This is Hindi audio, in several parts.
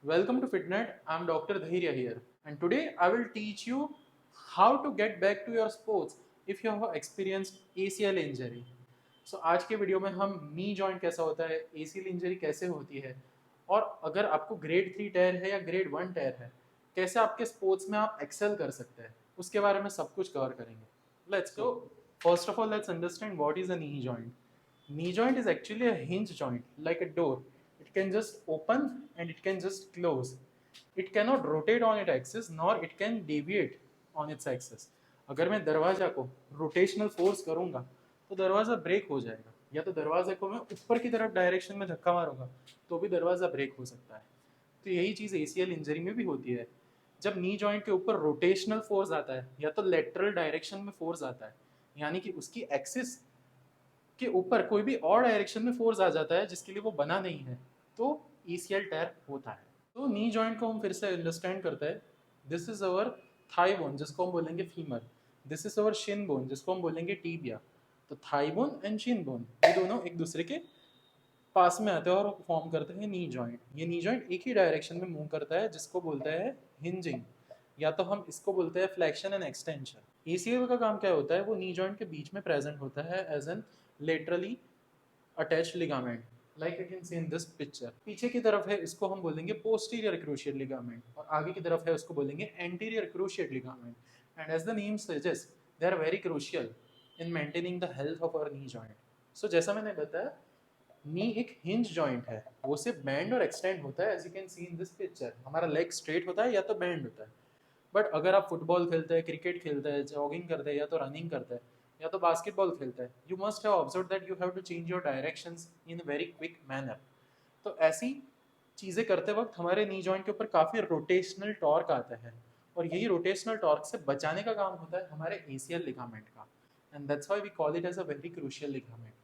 Welcome to FitNet. I'm Dr. Dhairya here, and today I will teach you how to get back to your sports if you have experienced ACL injury. So आज के वीडियो में हम नी जॉइंट कैसा होता है, ACL इंजरी कैसे होती है, और अगर आपको ग्रेड 3 टायर है या ग्रेड 1 टायर है, कैसे आपके स्पोर्ट्स में आप एक्सेल कर सकते हैं, उसके बारे में सब कुछ कवर करेंगे. Let's go. First of all, let's understand what is a knee joint. Knee joint is actually a hinge joint, like a door. It can just open and it can just close. It cannot rotate on its axis nor it can deviate on its axis. अगर मैं दरवाजा को रोटेशनल फोर्स करूंगा तो दरवाजा ब्रेक हो जाएगा, या तो दरवाजे को मैं ऊपर की तरफ डायरेक्शन में धक्का मारूंगा तो भी दरवाजा ब्रेक हो सकता है. तो यही चीज़ ACL इंजरी में भी होती है. जब नी जॉइंट के ऊपर रोटेशनल फोर्स आता है या तो लेटरल डायरेक्शन में फोर्स आता है, यानी कि उसकी एक्सिस के ऊपर कोई भी और डायरेक्शन में फोर्स आ जाता है जिसके लिए वो बना नहीं है, तो ECL टेयर होता है. तो नी जॉइंट को हम फिर से अंडरस्टैंड करते हैं. This is our thigh bone जिसको हम बोलेंगे femur. This is our Shin bone जिसको हम बोलेंगे टीबिया. तो thigh bone and Shin bone ये दोनों एक दूसरे के पास में आते हैं और फॉर्म करते हैं नी जॉइंट. ये नी जॉइंट एक ही डायरेक्शन में मूव करता है जिसको बोलते हैं हिंजिंग, या तो हम इसको बोलते हैं फ्लेक्शन एंड एक्सटेंशन. ECL का काम क्या होता है, वो नी जॉइंट के बीच में प्रेजेंट होता है as an laterally attached ligament, like you can see in this picture. पीछे की तरफ है इसको हम बोलेंगे पोस्टीरियर क्रूशिएट लिगामेंट, और आगे की तरफ है उसको बोलेंगे anterior cruciate ligament. And as the name सजेस्ट they are very crucial in maintaining the health of our knee joint. So जैसा मैंने बताया, नी एक हिंज जॉइंट है, वो सिर्फ बैंड और एक्सटेंड होता है. As you can see in this picture हमारा लेग स्ट्रेट होता है या तो बैंड होता है. बट अगर आप फुटबॉल खेलते हैं, क्रिकेट खेलते हैं, जॉगिंग करते हैं, या तो रनिंग करते हैं, या तो बास्केटबॉल खेलते हैं, you must have observe that you have to change your directions in very quick manner. तो ऐसी चीज़ें करते वक्त हमारे नी जॉइंट के ऊपर काफ़ी रोटेशनल टॉर्क आता है, और यही रोटेशनल टॉर्क से बचाने का काम होता है हमारे ACL लिगामेंट का. And that's why we call it as a very crucial ligament.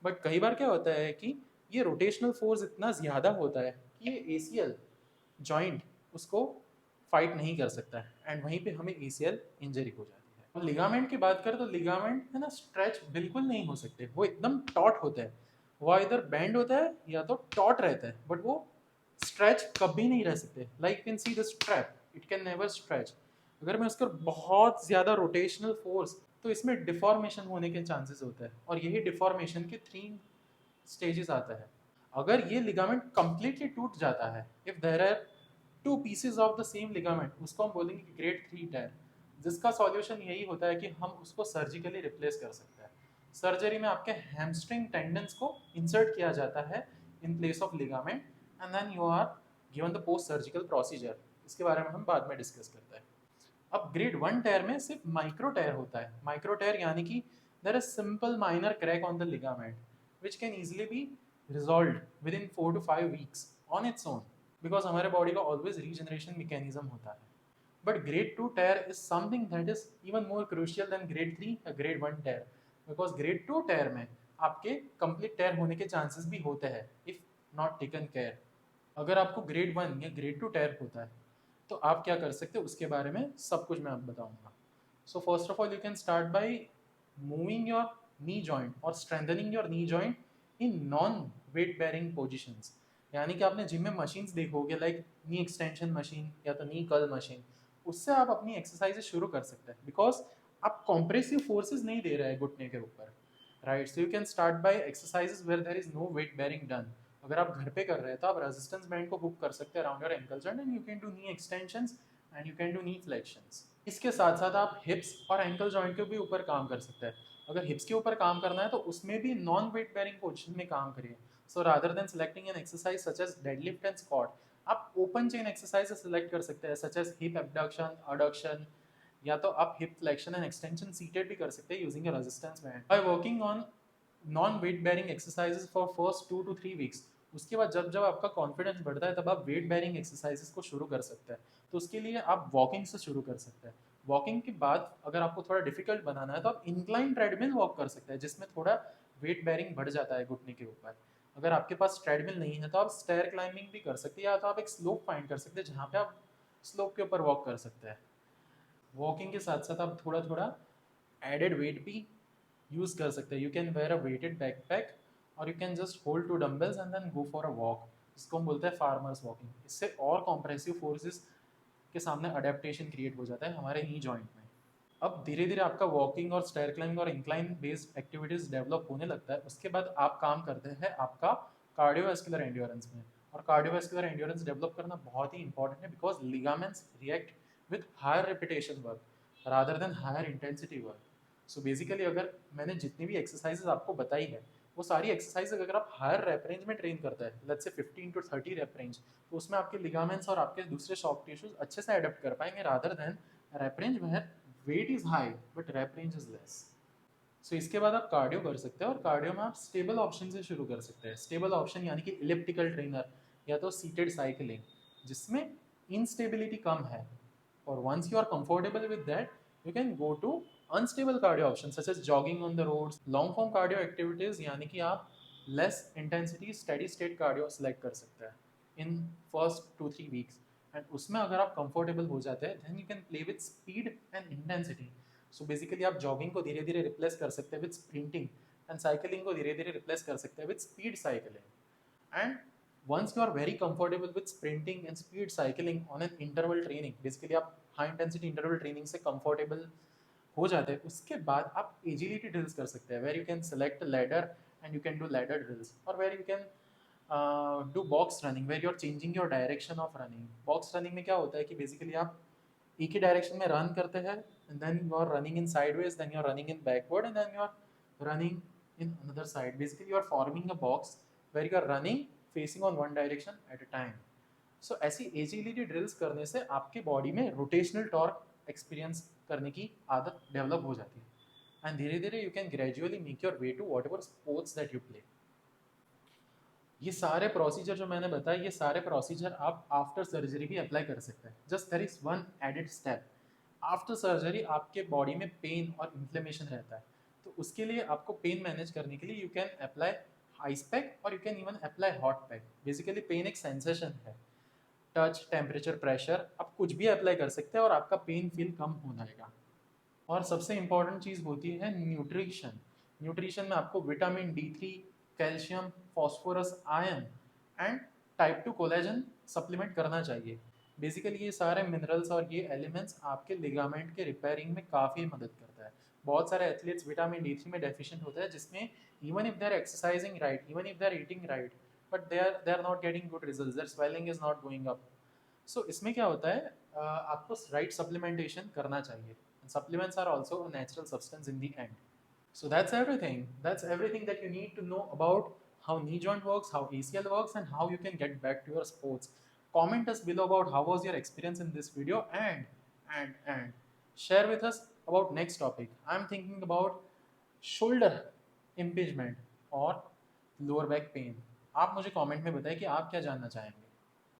But कई बार क्या होता है कि ये रोटेशनल फोर्स इतना ज़्यादा होता है कि ये ACL जॉइंट उसको फाइट नहीं कर सकता है, एंड वहीं पे हमें ACL इंजरी हो जाती है. और लिगामेंट की बात करें तो लिगामेंट है ना, स्ट्रेच बिल्कुल नहीं हो सकते, वो एकदम टॉट होता है. वो इधर बैंड होता है या तो टॉट रहता है, बट वो स्ट्रेच कभी नहीं रह सकते. Like can see the strap, it can never stretch. अगर मैं उसका बहुत ज़्यादा रोटेशनल फोर्स, तो इसमें डिफॉर्मेशन होने के चांसेस होते हैं, और यही डिफॉर्मेशन के 3 स्टेजेस आता है. अगर ये लिगामेंट कंप्लीटली टूट जाता है, if there are 2 pieces of the same ligament, उसको हम बोलेंगे ग्रेड 3 टायर, जिसका सॉल्यूशन यही होता है कि हम उसको सर्जिकली रिप्लेस कर सकते हैं. सर्जरी में आपके हैमस्ट्रिंग टेंडन्स को इंसर्ट किया जाता है in place of ligament, and then you are given the post surgical procedure. इसके बारे में हम बाद में डिस्कस करते हैं. अब ग्रेड 1 टायर में सिर्फ माइक्रो टायर होता है. माइक्रो टायर यानी कि there is simple minor crack on the ligament which can easily be resolved within 4 to 5 weeks on its own, because हमारे बॉडी का ऑलवेज रीजनरेशन मैकेनिज्म होता है. But grade 2 tear is something that is even more crucial than grade 3 या grade 1 tear, because grade 2 tear में आपके कंप्लीट टायर होने के चांसेस भी होते हैं इफ नॉट टेकन केयर. अगर आपको ग्रेड 1 या ग्रेड 2 टायर होता है तो आप क्या कर सकते हो, उसके बारे में सब कुछ मैं आपको बताऊंगा. So first of all you can start by moving your knee joint or strengthening your knee joint in non weight bearing positions. यानी कि आपने जिम में मशीन्स देखोगे, लाइक नी एक्सटेंशन मशीन या तो नी कर्ल मशीन, उससे आप अपनी एक्सरसाइजेज शुरू कर सकते हैं, बिकॉज आप कॉम्प्रेसिव फोर्सेज नहीं दे रहे हैं घुटने के ऊपर, right. So you can start by exercises where there is no weight bearing done. अगर आप घर पे कर रहे हैं तो आप रेजिस्टेंस बैंड को हुक कर सकते हैं around your ankle joint, and you can do knee extensions and you can do knee flexions. इसके साथ साथ आप हिप्स और एंकल जॉइंट के भी ऊपर काम कर सकते हैं. अगर हिप्स के ऊपर काम करना है तो उसमें भी नॉन वेट बेयरिंग पोजीशन में काम करिए. So rather than selecting an exercise such as deadlift and squat, आप ओपन चेन एक्सरसाइज सेलेक्ट कर सकते हैं such as hip abduction, adduction, या तो आप hip flexion and extension seated भी कर सकते हैं using a resistance band. By working on non weight bearing exercises for first 2 to 3 weeks, उसके बाद जब जब आपका कॉन्फिडेंस बढ़ता है तब आप वेट बेयरिंग एक्सरसाइजेस को शुरू कर सकते हैं. तो उसके लिए आप वॉकिंग से शुरू कर सकते हैं. वॉकिंग के बाद अगर आपको थोड़ा डिफिकल्ट बनाना है तो आप इंक्लाइन ट्रेडमिल वॉक कर सकते हैं, जिसमें थोड़ा वेट बेयरिंग बढ़ जाता है घुटने के ऊपर. अगर आपके पास ट्रेडमिल नहीं है तो आप स्टेयर क्लाइंबिंग भी कर सकते हैं, या तो आप एक स्लोप फाइंड कर सकते हैं जहाँ पे आप स्लोप के ऊपर वॉक कर सकते हैं. वॉकिंग के साथ साथ आप थोड़ा थोड़ा एडेड वेट भी यूज कर सकते हैं. You can wear a weighted backpack, और you can just hold 2 dumbbells and then go for a walk. इसको हम बोलते हैं फार्मर्स वॉकिंग। इससे और कॉम्प्रेसिव फोर्सेस के सामने अडेप्टेशन क्रिएट हो जाता है हमारे नी जॉइंट में। अब धीरे धीरे आपका वॉकिंग और स्टेयर क्लाइंबिंग और इंक्लाइन बेस्ड एक्टिविटीज डेवलप होने लगता है। उसके बाद आप काम करते हैं आपका कार्डियोवैस्कुलर एंड्योरेंस में। और कार्डियोवैस्कुलर एंड्योरेंस डेवलप करना बहुत ही इंपॉर्टेंट है because ligaments react with higher repetition work rather than higher intensity work. So basically अगर मैंने जितनी भी एक्सरसाइजेज आपको बताई है वो सारी एक्सरसाइज अगर आप हायर रेप रेंज में ट्रेन करते हैं, let's say 15 to 30 rape range, तो उसमें आपके लिगामेंट्स और आपके दूसरे सॉफ्ट टिश्यूज अच्छे से अडेप्ट कर पाएंगे rather than rep range where weight is high but rep range is less. So इसके बाद आप कार्डियो कर सकते हैं और कार्डियो में आप स्टेबल ऑप्शन से शुरू कर सकते हैं। स्टेबल ऑप्शन यानी कि इलिप्टिकल ट्रेनर या तो सीटेड साइकिलिंग जिसमें इंस्टेबिलिटी कम है। और once you are comfortable with that you can go to unstable cardio option such as jogging on the roads. Long form cardio activities यानी कि आप less intensity steady state cardio select कर सकते हैं इन फर्स्ट 2-3 वीक्स। एंड उसमें अगर आप कंफर्टेबल हो जाते हैं then you can play with speed and intensity. So basically आप जॉगिंग को धीरे धीरे रिप्लेस कर सकते हैं विद स्प्रिंटिंग एंड साइकिलिंग को धीरे धीरे रिप्लेस कर सकते हैं with speed cycling. And once you are very comfortable with sprinting and speed cycling on an interval training, basically आप high intensity interval training से comfortable हो जाते हैं, उसके बाद आप agility drills कर सकते हैं where you can select a ladder and you can do ladder drills or where you can do box running where you are changing your direction of running। box running में क्या होता है कि basically आप एक ही डायरेक्शन में रन करते हैं and then you are running in sideways, then you are running in backward and then you are running in another side। basically you are forming a box where you are running facing on one direction at a time। so ऐसी एजिलिटी ड्रिल्स करने से आपके बॉडी में रोटेशनल टॉर्क एक्सपीरियंस करने की आदत डेवलप हो जाती है एंड धीरे धीरे you can gradually make your way to whatever sports that you play. ये सारे प्रोसीजर जो मैंने बताया ये सारे प्रोसीजर आप आफ्टर सर्जरी भी अप्लाई कर सकते हैं। Just there is one added step. After surgery आपके बॉडी में पेन और इन्फ्लेमेशन रहता है, तो उसके लिए आपको पेन मैनेज करने के लिए you can apply ice pack और you can even apply hot pack. Basically pain एक सेंसेशन है, टच टेम्परेचर प्रेशर आप कुछ भी अप्लाई कर सकते हैं और आपका पेन फील कम हो जाएगा। और सबसे इम्पॉर्टेंट चीज़ होती है न्यूट्रिशन। न्यूट्रिशन में आपको vitamin D3, calcium, phosphorus, iron and type 2 collagen supplement करना चाहिए। बेसिकली ये सारे मिनरल्स और ये एलिमेंट्स आपके लिगामेंट के रिपेयरिंग में काफ़ी मदद करता है। बहुत सारे एथलीट्स विटामिन D3 में डेफिशिएंट होता है जिसमें even if they are exercising right, even if they are eating right, but they are not getting good results, their swelling is not going up. So इसमें क्या होता है आपको राइट सप्लीमेंटेशन करना चाहिए। Supplements are also a natural substance in the end। So that's everything. That's everything that you need to know about how knee joint works, how ACL works, and how you can get back to your sports. Comment us below about how was your experience in this video and share with us about next topic. I'm thinking about shoulder impingement और lower back pain। आप मुझे comment में बताएं कि आप क्या जानना चाहेंगे।